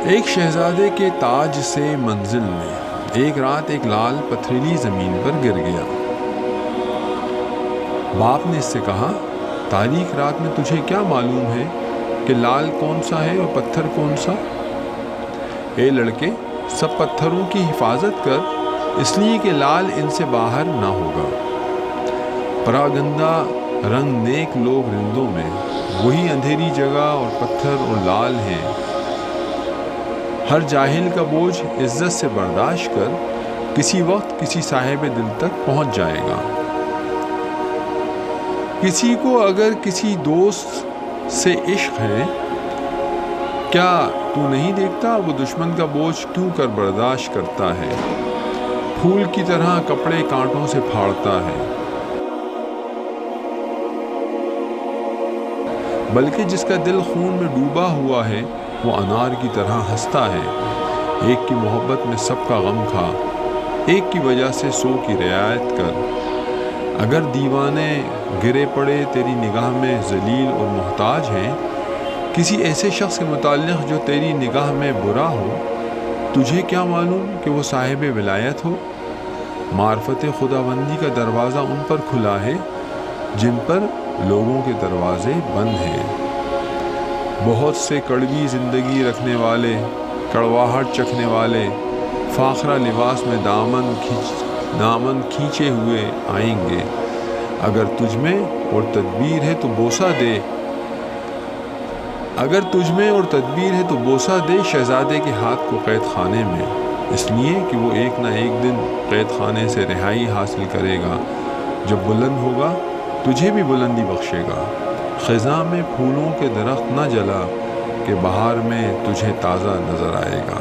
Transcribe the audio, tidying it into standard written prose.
ایک شہزادے کے تاج سے منزل میں ایک رات ایک لال پتھریلی زمین پر گر گیا۔ باپ نے اس سے کہا، تاریک رات میں تجھے کیا معلوم ہے کہ لال کون سا ہے اور پتھر کون سا؟ اے لڑکے، سب پتھروں کی حفاظت کر، اس لیے کہ لال ان سے باہر نہ ہوگا۔ پراگندہ رنگ نیک لوگ رندوں میں، وہی اندھیری جگہ اور پتھر اور لال ہیں۔ ہر جاہل کا بوجھ عزت سے برداشت کر کسی وقت کسی صاحب دل تک پہنچ جائے گا۔ کسی کو اگر کسی دوست سے عشق ہے، کیا تو نہیں دیکھتا وہ دشمن کا بوجھ کیوں کر برداشت کرتا ہے؟ پھول کی طرح کپڑے کانٹوں سے پھاڑتا ہے، بلکہ جس کا دل خون میں ڈوبا ہوا ہے وہ انار کی طرح ہنستا ہے۔ ایک کی محبت میں سب کا غم کھا، ایک کی وجہ سے 100 کی رعایت کر۔ اگر دیوانے گرے پڑے تیری نگاہ میں ذلیل اور محتاج ہیں، کسی ایسے شخص کے متعلق جو تیری نگاہ میں برا ہو، تجھے کیا معلوم کہ وہ صاحب ولایت ہو؟ معرفت خداوندی کا دروازہ ان پر کھلا ہے جن پر لوگوں کے دروازے بند ہیں۔ بہت سے کڑوی زندگی رکھنے والے، کڑواہٹ چکھنے والے، فاخرہ لباس میں دامن کھینچے ہوئے آئیں گے۔ اگر تجھ میں اور تدبیر ہے تو بوسہ دے شہزادے کے ہاتھ کو قید خانے میں، اس لیے کہ وہ ایک نہ ایک دن قید خانے سے رہائی حاصل کرے گا۔ جب بلند ہوگا تجھے بھی بلندی بخشے گا۔ خزاں میں پھولوں کے درخت نہ جلا کہ بہار میں تجھے تازہ نظر آئے گا۔